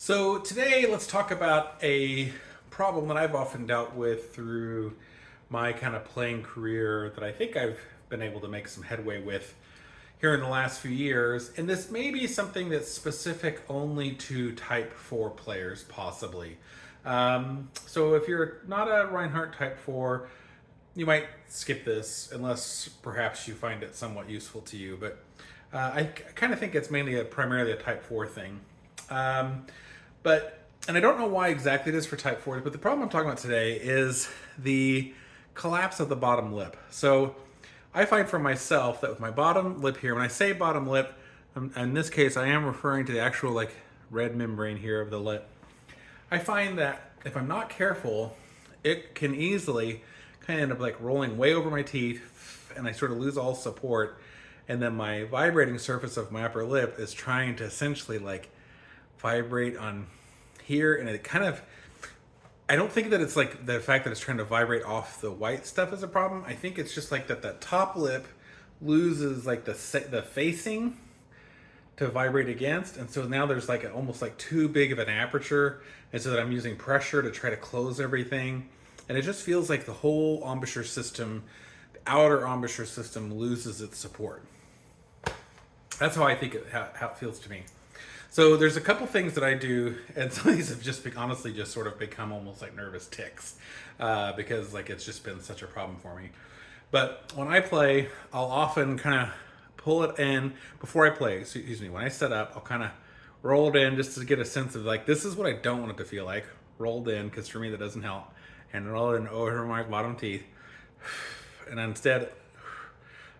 So today let's talk about a problem that I've often dealt with through my kind of playing career that I think I've been able to make some headway with here in the last few years. And this may be something that's specific only to Type 4 players, possibly. So if you're not a Reinhardt Type 4, you might skip this unless perhaps you find it somewhat useful to you. But I kind of think it's primarily a Type 4 thing. And I don't know why exactly it is for Type 4s, but the problem I'm talking about today is the collapse of the bottom lip. So I find for myself that with my bottom lip here, when I say bottom lip, in this case, I am referring to the actual red membrane here of the lip. I find that if I'm not careful, it can easily kind of end up rolling way over my teeth, and I sort of lose all support. And then my vibrating surface of my upper lip is trying to essentially vibrate on here, and it kind of, I don't think that it's the fact that it's trying to vibrate off the white stuff is a problem. I think it's just that top lip loses the facing to vibrate against, and so now there's almost too big of an aperture, and so that I'm using pressure to try to close everything, and it just feels like the whole embouchure system, the outer embouchure system, loses its support. That's how I think how it feels to me. So there's a couple things that I do, and some of these have just honestly just sort of become almost like nervous tics because it's just been such a problem for me. But when I play, I'll often kind of pull it in before I play. Excuse me. When I set up, I'll kind of roll it in just to get a sense of this is what I don't want it to feel like. Rolled in, because for me that doesn't help. And roll it in over my bottom teeth. And instead,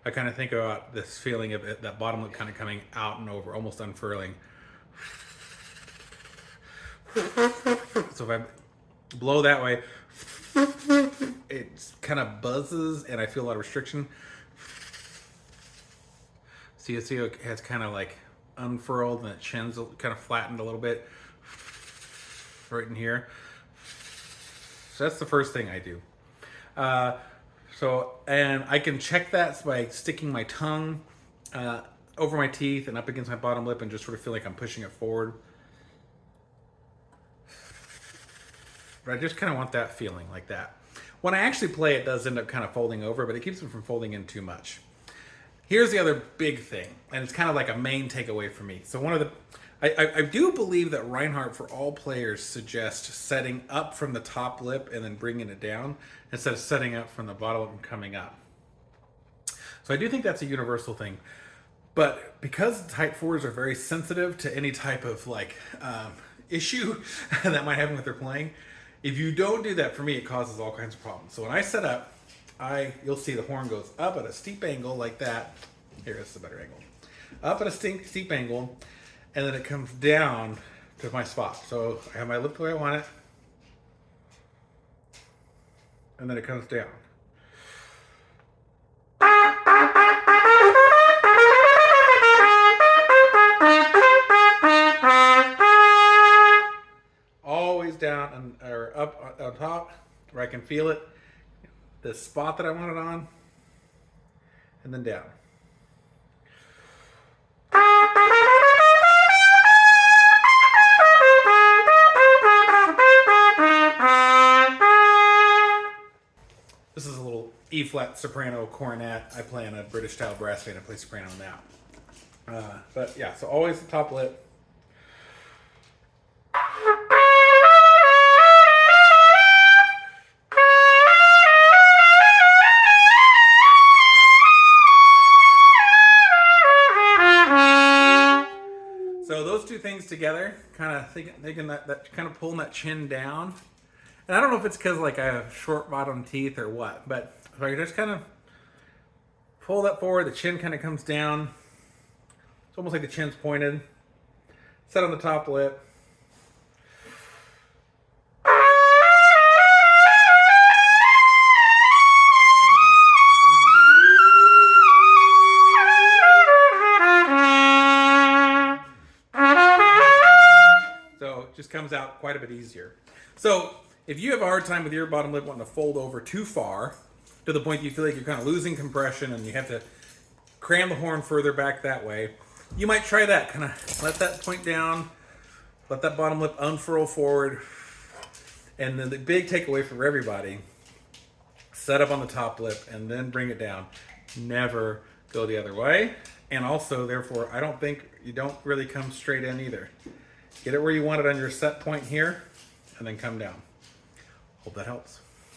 I kind of think about this feeling of that bottom lip kind of coming out and over, almost unfurling. So if I blow that way, it kind of buzzes and I feel a lot of restriction. See how it has kind of unfurled and the chin's kind of flattened a little bit right in here. So that's the first thing I do. And I can check that by sticking my tongue over my teeth and up against my bottom lip and just sort of feel like I'm pushing it forward. But I just kind of want that feeling like that. When I actually play, it does end up kind of folding over, but it keeps it from folding in too much. Here's the other big thing, and it's kind of like a main takeaway for me. So I do believe that Reinhardt for all players suggests setting up from the top lip and then bringing it down instead of setting up from the bottom lip and coming up. So I do think that's a universal thing. But because Type 4s are very sensitive to any type of issue that might happen with their playing, if you don't do that, for me, it causes all kinds of problems. So when I set up, you'll see the horn goes up at a steep angle like that. Here, this is a better angle. Up at a steep angle, and then it comes down to my spot. So I have my lip the way I want it, and then it comes down. Always down or up on top where I can feel it, the spot that I want it on, and then down. This is a little E-flat soprano cornet. I play on a British style brass band. I play soprano on that. But yeah, so always the top lip. So those two things together, kind of thinking that kind of pulling that chin down. And I don't know if it's because I have short bottom teeth or what, but if I just kind of pull that forward, the chin kind of comes down. It's almost like the chin's pointed. Set on the top lip. So it just comes out quite a bit easier. So if you have a hard time with your bottom lip wanting to fold over too far, to the point you feel like you're kind of losing compression and you have to cram the horn further back that way, you might try that. Kind of let that point down, let that bottom lip unfurl forward. And then the big takeaway for everybody, set up on the top lip and then bring it down. Never go the other way. And also, therefore, I don't think you don't really come straight in either. Get it where you want it on your set point here, and then come down. Hope that helps.